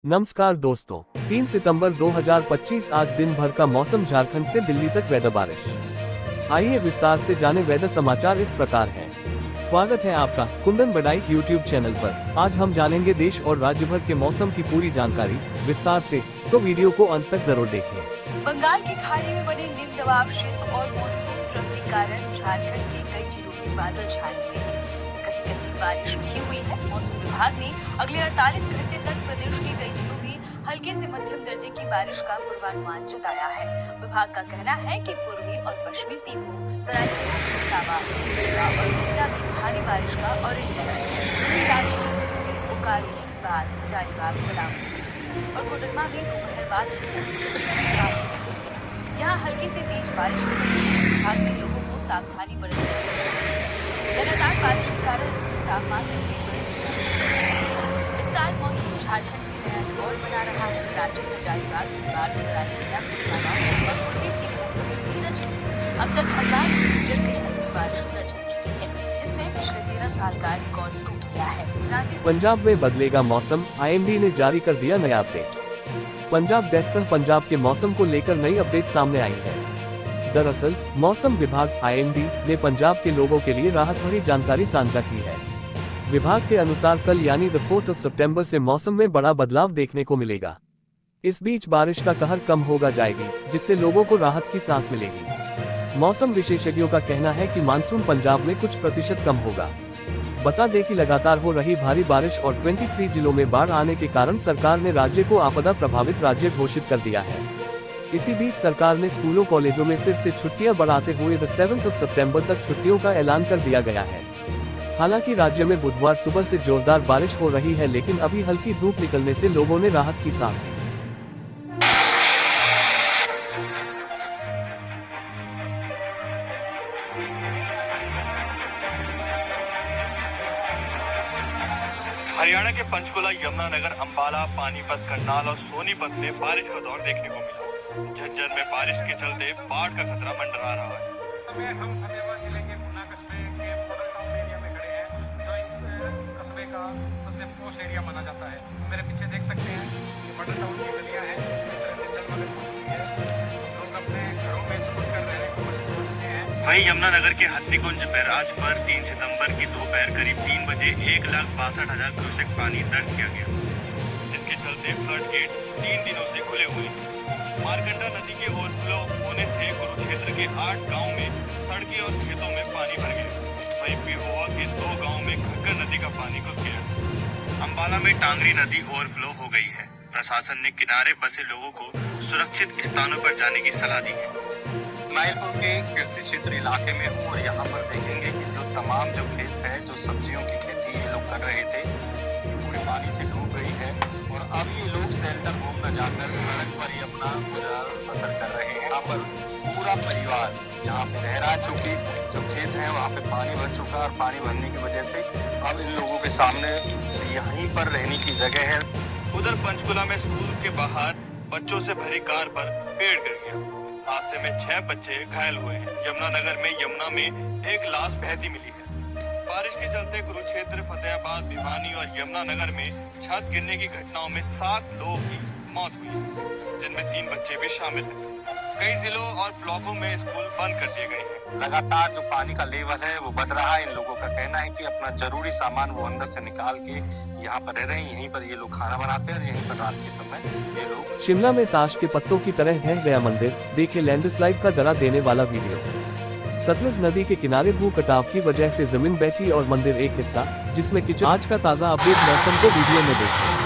नमस्कार दोस्तों, 3 सितंबर 2025 आज दिन भर का मौसम। झारखंड से दिल्ली तक वेदर बारिश। आइए विस्तार से जाने वेदर समाचार इस प्रकार हैं। स्वागत है आपका कुंदन बड़ाई यूट्यूब चैनल पर। आज हम जानेंगे देश और राज्य भर के मौसम की पूरी जानकारी विस्तार से, तो वीडियो को अंत तक जरूर देखें। बंगाल की खाड़ी में बने निम्न दबाव क्षेत्र और मानसून ट्रफ के कारण झारखंड के कई जिलों में बादल छाए हुए हैं। कहीं कहीं बारिश भी हुई है। मौसम विभाग ने अगले 48 घंटे तक प्रदेश के कई जिलों में हल्के से मध्यम दर्जे की बारिश का पूर्वानुमान जताया है। विभाग का कहना है कि पूर्वी और पश्चिमी सीमा, सरायकेला, भूसावा, और कोटा में भारी बारिश का ऑरेंज अलर्ट है। बोकारो, बाढ़, हजारीबाग, पलामू और कोडरमा में दोपहर बाद यहाँ हल्की से तेज बारिश हो सकती है। विभाग ने लोगों को सावधानी बरतने की सलाह दी है। लगातार बारिश के कारण तापमान में भी बढ़ोतरी। इस साल मॉनसून झारखंड में नया रिकॉर्ड बना रहा है। राज्य में हजारीबाग, धनबाद, सरायकेला, भूसावा और पूर्वी सीमाओं समेत 13 जिलों में अब तक 1000 मिलीमीटर से अधिक बारिश दर्ज हो चुकी है, जिससे पिछले 13 साल का रिकॉर्ड टूट गया है। पंजाब में बदलेगा मौसम, IMD ने जारी कर दिया नया अपडेट। पंजाब डेस्क पंजाब के मौसम को लेकर नई अपडेट सामने आई है। दरअसल मौसम विभाग IMD ने पंजाब के लोगों के लिए राहत भरी जानकारी साझा की है। विभाग के अनुसार कल यानी 4 सितंबर से मौसम में बड़ा बदलाव देखने को मिलेगा। इस बीच बारिश का कहर कम होगा जाएगी, जिससे लोगों को राहत की सांस मिलेगी। मौसम विशेषज्ञों का कहना है कि मानसून पंजाब में कुछ प्रतिशत कम होगा। बता दें कि लगातार हो रही भारी बारिश और 23 जिलों में बाढ़ आने के कारण सरकार ने राज्य को आपदा प्रभावित राज्य घोषित कर दिया है। इसी बीच सरकार ने स्कूलों कॉलेजों में फिर से छुट्टियां बढ़ाते हुए 7 सितंबर तक छुट्टियों का ऐलान कर दिया गया है। हालांकि राज्य में बुधवार सुबह से जोरदार बारिश हो रही है, लेकिन अभी हल्की धूप निकलने से लोगों ने राहत की सांस ली। हरियाणा के पंचकुला, यमुनानगर, अंबाला, पानीपत, करनाल और सोनीपत में बारिश का दौर देखने को मिला। झज्जर में बारिश के चलते बाढ़ का खतरा मंडरा रहा है। हम फतेहाबाद जिले के पूना कस्बे के मॉडल टाउन एरिया में खड़े हैं, जो इस कस्बे का सबसे पोस्ट एरिया माना जाता है। मेरे पीछे देख सकते हैं कि मॉडल टाउन की गलियां हैं, जिस तरह से जलमग्न हो चुकी है। लोग अपने घरों में दुख कर रहे हैं, पहुंच चुके हैं। वहीं यमुनानगर के हत्तीकुंज बैराज पर 3 सितंबर की दोपहर करीब 3 बजे 1,62,000 क्यूसेक पानी दर्ज किया गया, जिसके चलते फ्लड गेट 3 दिनों से खुले हुए हैं। मारकंडा नदी के ओवरफ्लो होने से कुरुक्षेत्र के 8 गांव में सड़कें और खेतों में पानी भर गया। वहीं पिहोवा के 2 गांव में घग्गर नदी का पानी घुस गया। अंबाला में टांगरी नदी ओवरफ्लो हो गई है। प्रशासन ने किनारे बसे लोगों को सुरक्षित स्थानों पर जाने की सलाह दी है। नाइलपुर के कृषि क्षेत्र इलाके में हूँ और यहाँ पर देखेंगे कि जो तमाम जो खेत है, जो सब्जियों की खेती ये लोग कर रहे थे, पूरे पानी से डूब गई है। और अब ये लोग शेल्टर होम न जाकर सड़क पर ही अपना गुजारा बसर कर रहे हैं। यहाँ पर पूरा परिवार यहाँ पे रह रहा है, चूँकि जो खेत है वहाँ पे पानी भर चुका है और पानी भरने की वजह से अब इन लोगों के सामने यहीं पर रहने की जगह है। उधर पंचकुला में स्कूल के बाहर बच्चों से भरी कार पर पेड़ गिर गया। हादसे में 6 बच्चे घायल हुए हैं। यमुनानगर में यमुना में एक लाश बहती मिली है। बारिश के चलते कुरुक्षेत्र, फतेहाबाद, भिवानी और यमुनानगर में छत गिरने की घटनाओं में 7 लोगों की मौत हुई है, जिनमें 3 बच्चे भी शामिल हैं। कई जिलों और ब्लॉकों में स्कूल बंद कर दिए गए हैं। लगातार जो पानी का लेवल है वो बढ़ रहा है। इन लोगों का कहना है कि अपना जरूरी सामान वो अंदर से निकाल के यहाँ पर रह रहे हैं। यहीं पर ये लोग खाना बनाते हैं और यहीं पर रात के समय ये लोग। शिमला में ताश के पत्तों की तरह ढह गया मंदिर, देखे लैंडस्लाइड का डरा देने वाला वीडियो। सतलुज नदी के किनारे भू कटाव की वजह से जमीन बैठी और मंदिर एक हिस्सा, जिसमें किचन। आज का ताजा अपडेट मौसम को वीडियो में देखें।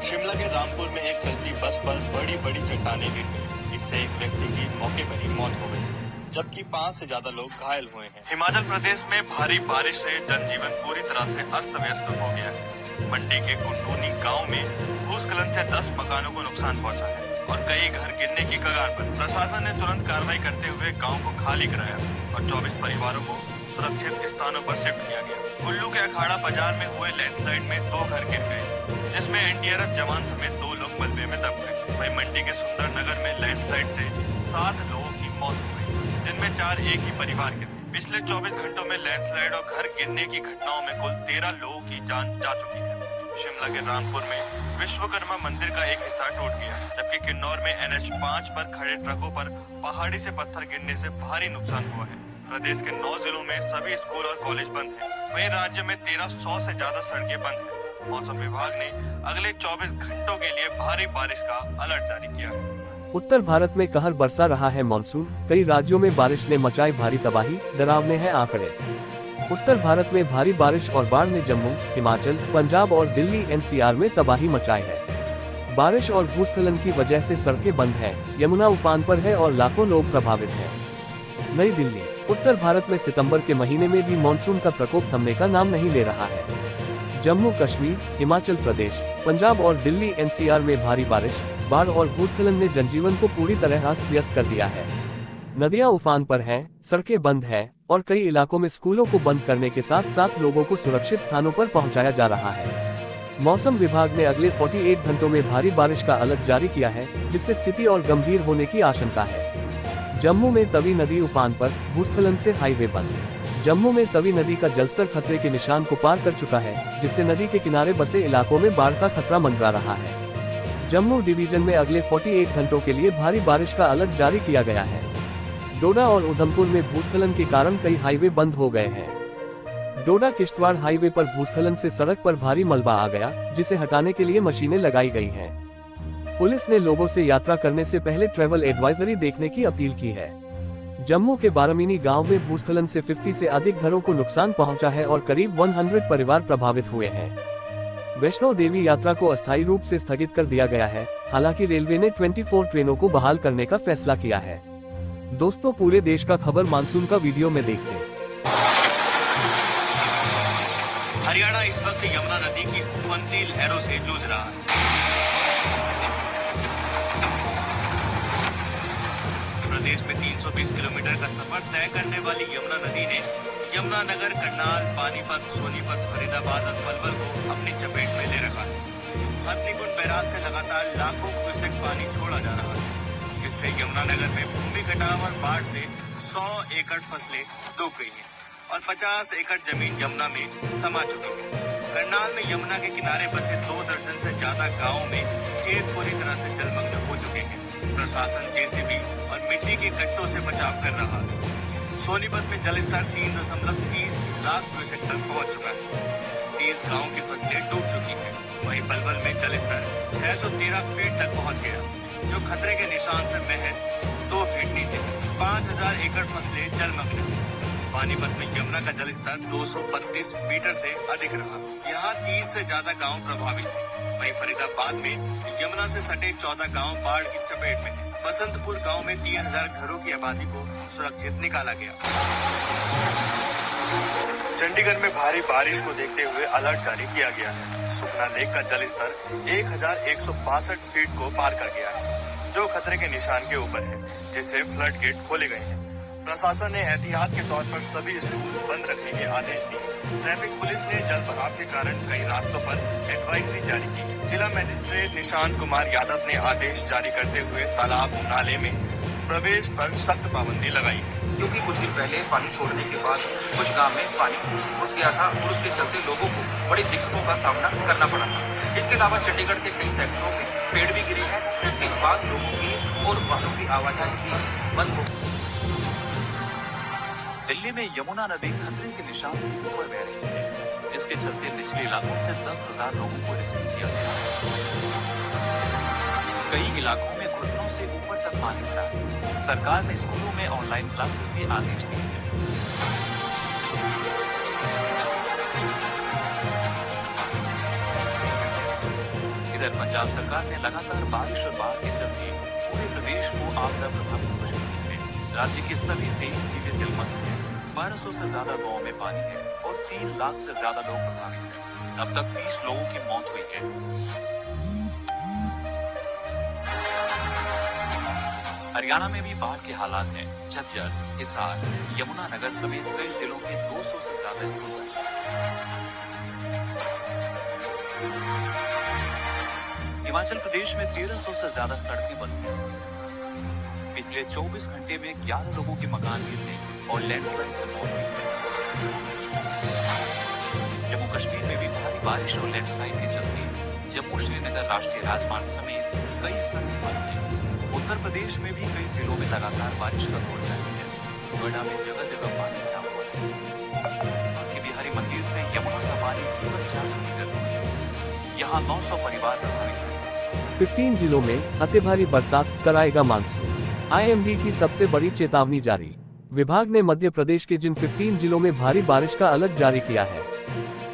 शिमला के रामपुर में एक चलती बस पर बड़ी चट्टानें गिर गई। इससे एक व्यक्ति की मौके पर ही मौत हो गई, जबकि 5 से ज्यादा लोग घायल हुए हैं। हिमाचल प्रदेश में भारी बारिश से जनजीवन पूरी तरह से अस्त व्यस्त हो गया है। मंडी के कुंडूनी गांव में भूस्खलन से 10 मकानों को नुकसान पहुंचा है और कई घर गिरने की कगार पर। प्रशासन ने तुरंत कार्रवाई करते हुए गांव को खाली कराया और 24 परिवारों को सुरक्षित स्थानों पर शिफ्ट किया गया। कुल्लू के अखाड़ा बाजार में हुए लैंडस्लाइड में 2 घर गिर गए, जिसमें NDRF जवान समेत 2 लोग मलबे में दब गए। वहीं मंडी के सुंदरनगर में लैंडस्लाइड से 7 लोगों की मौत हो गई, जिनमें 4 एक ही परिवार के थे। पिछले 24 घंटों में लैंडस्लाइड और घर गिरने की घटनाओं में कुल 13 लोगों की जान जा चुकी है। शिमला के रामपुर में विश्वकर्मा मंदिर का एक हिस्सा टूट गया, जबकि किन्नौर में NH 5 पर खड़े ट्रकों पर पहाड़ी से पत्थर गिरने से भारी नुकसान हुआ है। प्रदेश के 9 जिलों में सभी स्कूल और कॉलेज बंद हैं। वहीं राज्य में 1300 से ज्यादा सड़कें बंद हैं। मौसम विभाग ने अगले 24 घंटों के लिए भारी बारिश का अलर्ट जारी किया है। उत्तर भारत में कहर बरसा रहा है मॉनसून। कई राज्यों में बारिश ने मचाई भारी तबाही, डरावने हैं आंकड़े। उत्तर भारत में भारी बारिश और बाढ़ ने जम्मू, हिमाचल, पंजाब और दिल्ली NCR में तबाही मचाई है। बारिश और भूस्खलन की वजह से सड़कें बंद हैं, यमुना उफान पर है और लाखों लोग प्रभावित हैं। नई दिल्ली। उत्तर भारत में सितंबर के महीने में भी मॉनसून का प्रकोप थमने का नाम नहीं ले रहा है। जम्मू कश्मीर, हिमाचल प्रदेश, पंजाब और दिल्ली NCR में भारी बारिश, बाढ़ और भूस्खलन ने जनजीवन को पूरी तरह अस्त व्यस्त कर दिया है। नदियां उफान पर हैं, सड़कें बंद हैं और कई इलाकों में स्कूलों को बंद करने के साथ साथ लोगों को सुरक्षित स्थानों पर पहुंचाया जा रहा है। मौसम विभाग ने अगले 48 घंटों में भारी बारिश का अलर्ट जारी किया है, जिससे स्थिति और गंभीर होने की आशंका है। जम्मू में तवी नदी उफान पर, भूस्खलन से हाईवे बंद। जम्मू में तवी नदी का जलस्तर खतरे के निशान को पार कर चुका है, जिससे नदी के किनारे बसे इलाकों में बाढ़ का खतरा मंडरा रहा है। जम्मू डिवीजन में अगले 48 घंटों के लिए भारी बारिश का अलर्ट जारी किया गया है। डोडा और उधमपुर में भूस्खलन के कारण कई हाईवे बंद हो गए हैं। डोडा किश्तवाड़ हाईवे पर भूस्खलन से सड़क पर भारी मलबा आ गया, जिसे हटाने के लिए मशीनें लगाई गई हैं। पुलिस ने लोगों से यात्रा करने से पहले ट्रैवल एडवाइजरी देखने की अपील की है। जम्मू के बारामीनी गांव में भूस्खलन से 50 से अधिक घरों को नुकसान पहुंचा है और करीब 100 परिवार प्रभावित हुए हैं। वैष्णो देवी यात्रा को अस्थायी रूप से स्थगित कर दिया गया है। हालांकि रेलवे ने 24 ट्रेनों को बहाल करने का फैसला किया है। दोस्तों, पूरे देश का खबर मानसून का वीडियो में देखते हैं। हरियाणा इस वक्त यमुना नदी की उफनती लहरों से जूझ रहा है। प्रदेश में 320 किलोमीटर का सफर तय करने वाली यमुना नदी ने यमुनानगर, करनाल, पानीपत, सोनीपत, फरीदाबाद और पलवल को अपनी चपेट में ले रखा है। हथनीकुंड बैराज से लगातार लाखों क्यूसेक पानी छोड़ा जा रहा है, जिससे यमुनानगर में भूमि कटाव और बाढ़ से 100 एकड़ फसलें डूब गई हैं और 50 एकड़ जमीन यमुना में समा चुकी है। करनाल में यमुना के किनारे बसे 2 दर्जन से ज्यादा गाँव में खेत पूरी तरह से जलमग्न हो चुके हैं। प्रशासन JCB और मिट्टी के गड्ढों से बचाव कर रहा है। सोनीपत में जलस्तर 3.30 लाख क्यूसेक तक पहुंच चुका है। 30 गाँव की फसलें डूब चुकी हैं। वहीं पलवल में जलस्तर 613 फीट तक पहुंच गया, जो खतरे के निशान से महज 2 फीट नीचे। 5000 एकड़ फसलें जलमग्न हैं। पानीपत में यमुना का जलस्तर 232 मीटर से अधिक रहा। यहाँ 30 से ज्यादा गांव प्रभावित हैं। वहीं फरीदाबाद में यमुना से सटे 14 गांव बाढ़ की चपेट में हैं। बसंतपुर गांव में 3000 घरों की आबादी को सुरक्षित निकाला गया। चंडीगढ़ में भारी बारिश को देखते हुए अलर्ट जारी किया गया है। सुखना लेक का जलस्तर 1162 फीट को पार कर गया है, जो खतरे के निशान के ऊपर है, जिससे फ्लड गेट खोले गए हैं। प्रशासन ने एहतियात के तौर पर सभी स्कूल बंद रखने के आदेश दिए। ट्रैफिक पुलिस ने जल भराव के कारण कई रास्तों पर एडवाइजरी जारी की। जिला मजिस्ट्रेट निशांत कुमार यादव ने आदेश जारी करते हुए तालाब नाले में प्रवेश पर सख्त पाबंदी लगाई है, क्योंकि कुछ दिन पहले पानी छोड़ने के बाद कुछ गांव में पानी घुस गया था और उसके चलते लोगों को बड़ी दिक्कतों का सामना करना पड़ा था। इसके अलावा चंडीगढ़ के कई सेक्टरों में पेड़ भी गिरे हैं, जिसके बाद लोगों की और वाहनों की आवाजाही भी बंद हो। दिल्ली में यमुना नदी खतरे के निशान से ऊपर बह रही है, जिसके चलते निचले इलाकों से 10,000 लोगों को रेस्क्यू किया गया है। कई इलाकों में घुटनों से ऊपर तक पानी भरा है। सरकार ने स्कूलों में ऑनलाइन क्लासेस के आदेश दिए हैं। इधर पंजाब सरकार ने लगातार बारिश और बाढ़ के चलते पूरे प्रदेश को आपदा प्रभावित घोषित किया है। राज्य के सभी 23 जिले जलमग्न हैं। 1200 से ज्यादा गाँव में पानी है और 3 लाख से ज्यादा लोग प्रभावित हैं। अब तक 30 लोगों की मौत हुई है। हरियाणा में भी बाढ़ के हालात हैं। झज्जर, हिसार, यमुनानगर समेत कई जिलों के 200 से ज्यादा स्कूल बंद हैं। हिमाचल प्रदेश में 1300 से ज्यादा सड़कें बंद हैं। पिछले 24 घंटे में 11 लोगों के मकान गिरने और लैंडस्लाइड से मौत हुई है। जम्मू कश्मीर में भी भारी बारिश और लैंडस्लाइड के चलते जम्मू श्रीनगर राष्ट्रीय राजमार्ग समेत कई सड़कें बंद हैं। उत्तर प्रदेश में भी कई जिलों में लगातार बारिश का दौर जारी है। नोएडा में जगह जगह पानी भरा हुआ है। के बिहारी मंदिर से यमुना का पानी केवल 400 मीटर दूर है। यहाँ 900 परिवार प्रभावित हैं। 15 जिलों में अति भारी बरसात कराएगा मानसून। IMD की सबसे बड़ी चेतावनी जारी। विभाग ने मध्य प्रदेश के जिन 15 जिलों में भारी बारिश का अलर्ट जारी किया है।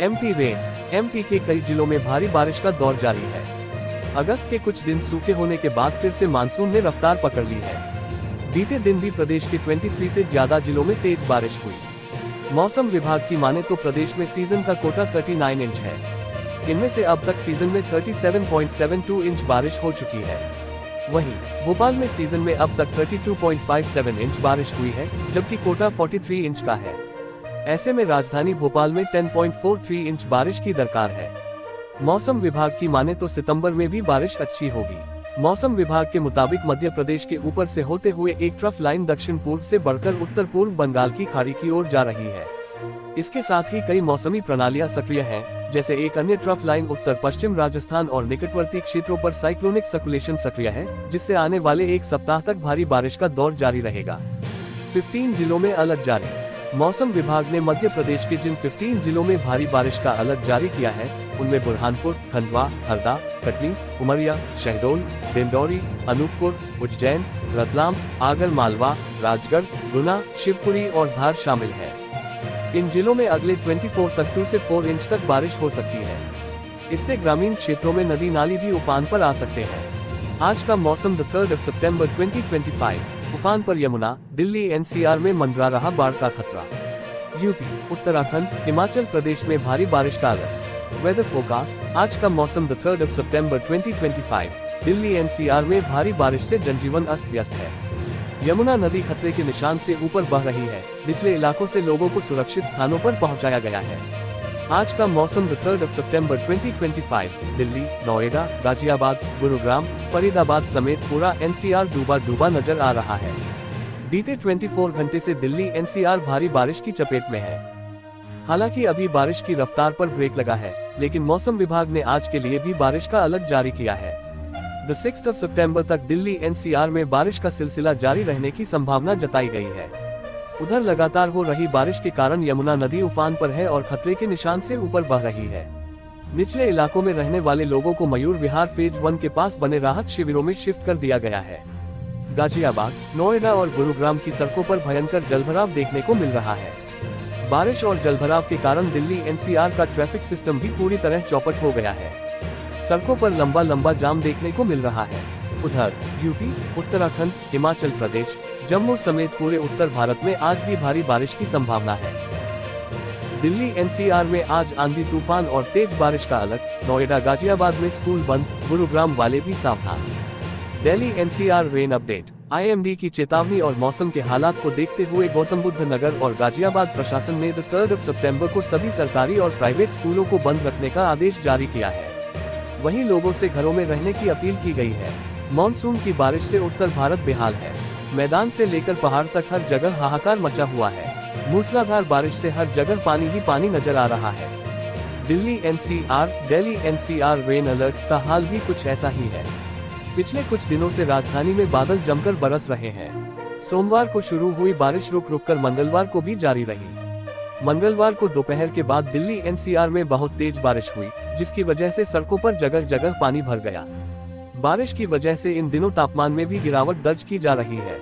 MP rain. MP के कई जिलों में भारी बारिश का दौर जारी है। अगस्त के कुछ दिन सूखे होने के बाद फिर से मानसून ने रफ्तार पकड़ ली है। बीते दिन भी प्रदेश के 23 से ज्यादा जिलों में तेज बारिश हुई। मौसम विभाग की माने तो प्रदेश में सीजन का कोटा 39 इंच है। इनमें से अब तक सीजन में 37.72 इंच बारिश हो चुकी है। वहीं भोपाल में सीजन में अब तक 32.57 इंच बारिश हुई है, जबकि कोटा 43 इंच का है। ऐसे में राजधानी भोपाल में 10.43 इंच बारिश की दरकार है। मौसम विभाग की माने तो सितंबर में भी बारिश अच्छी होगी। मौसम विभाग के मुताबिक मध्य प्रदेश के ऊपर से होते हुए एक ट्रफ लाइन दक्षिण पूर्व से बढ़कर उत्तर पूर्व बंगाल की खाड़ी की ओर जा रही है। इसके साथ ही कई मौसमी प्रणालियां सक्रिय हैं, जैसे एक अन्य ट्रफ लाइन उत्तर पश्चिम राजस्थान और निकटवर्ती क्षेत्रों पर साइक्लोनिक सर्कुलेशन सक्रिय है, जिससे आने वाले एक सप्ताह तक भारी बारिश का दौर जारी रहेगा। 15 जिलों में अलर्ट जारी। मौसम विभाग ने मध्य प्रदेश के जिन 15 जिलों में भारी बारिश का अलर्ट जारी किया है, उनमें बुरहानपुर, खंडवा, हरदा, कटनी, उमरिया, शहडोल, डिंडौरी, अनूपपुर, उज्जैन, रतलाम, आगर मालवा, राजगढ़, गुना, शिवपुरी और धार शामिल है। इन जिलों में अगले 24 तक 2 से 4 इंच तक बारिश हो सकती है। इससे ग्रामीण क्षेत्रों में नदी नाली भी उफान पर आ सकते हैं। आज का मौसम 3 सितंबर 2025। उफान पर यमुना, दिल्ली NCR में मंडरा रहा बाढ़ का खतरा। यूपी, उत्तराखंड, हिमाचल प्रदेश में भारी बारिश का अलर्ट। Weather forecast. आज का मौसम 3 सितंबर 2025। दिल्ली NCR में भारी बारिश से जनजीवन अस्त व्यस्त है। यमुना नदी खतरे के निशान से ऊपर बह रही है। निचले इलाकों से लोगों को सुरक्षित स्थानों पर पहुंचाया गया है। आज का मौसम 3 सितंबर 2025। दिल्ली, नोएडा, गाजियाबाद, गुरुग्राम, फरीदाबाद समेत पूरा NCR डूबा नजर आ रहा है। बीते 24 घंटे से दिल्ली NCR भारी बारिश की चपेट में है। हालांकि अभी बारिश की रफ्तार पर ब्रेक लगा है, लेकिन मौसम विभाग ने आज के लिए भी बारिश का अलर्ट जारी किया है। 6 सितंबर तक दिल्ली NCR में बारिश का सिलसिला जारी रहने की संभावना जताई गई है। उधर लगातार हो रही बारिश के कारण यमुना नदी उफान पर है और खतरे के निशान से ऊपर बह रही है। निचले इलाकों में रहने वाले लोगों को मयूर विहार फेज 1 के पास बने राहत शिविरों में शिफ्ट कर दिया गया है। गाजियाबाद, नोएडा और गुरुग्राम की सड़कों पर भयंकर जलभराव देखने को मिल रहा है। बारिश और जलभराव के कारण दिल्ली NCR का ट्रैफिक सिस्टम भी पूरी तरह चौपट हो गया है। सड़कों पर लंबा जाम देखने को मिल रहा है। उधर यूपी, उत्तराखंड, हिमाचल प्रदेश, जम्मू समेत पूरे उत्तर भारत में आज भी भारी बारिश की संभावना है। दिल्ली NCR में आज आंधी तूफान और तेज बारिश का अलर्ट। नोएडा, गाजियाबाद में स्कूल बंद, गुरुग्राम वाले भी सावधान। Delhi NCR rain update. IMD की चेतावनी और मौसम के हालात को देखते हुए गौतम बुद्ध नगर और गाजियाबाद प्रशासन ने 3 सितंबर को सभी सरकारी और प्राइवेट स्कूलों को बंद रखने का आदेश जारी किया है। वहीं लोगों से घरों में रहने की अपील की गई है। मॉनसून की बारिश से उत्तर भारत बेहाल है। मैदान से लेकर पहाड़ तक हर जगह हाहाकार मचा हुआ है। मूसलाधार बारिश से हर जगह पानी ही पानी नजर आ रहा है। दिल्ली NCR रेन अलर्ट का हाल भी कुछ ऐसा ही है। पिछले कुछ दिनों से राजधानी में बादल जमकर बरस रहे हैं। सोमवार को शुरू हुई बारिश रुक कर मंगलवार को भी जारी रही। मंगलवार को दोपहर के बाद दिल्ली NCR में बहुत तेज बारिश हुई, जिसकी वजह से सड़कों पर जगह जगह पानी भर गया। बारिश की वजह से इन दिनों तापमान में भी गिरावट दर्ज की जा रही है।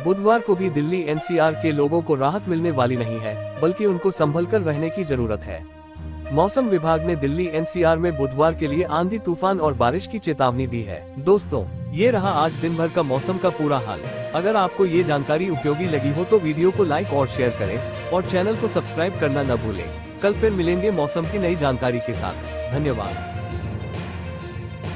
बुधवार को भी दिल्ली NCR के लोगों को राहत मिलने वाली नहीं है, बल्कि उनको संभल कर रहने की जरूरत है। मौसम विभाग ने दिल्ली NCR में बुधवार के लिए आंधी तूफान और बारिश की चेतावनी दी है। दोस्तों, ये रहा आज दिन भर का मौसम का पूरा हाल। अगर आपको ये जानकारी उपयोगी लगी हो तो वीडियो को लाइक और शेयर करें और चैनल को सब्सक्राइब करना न भूलें। कल फिर मिलेंगे मौसम की नई जानकारी के साथ। धन्यवाद।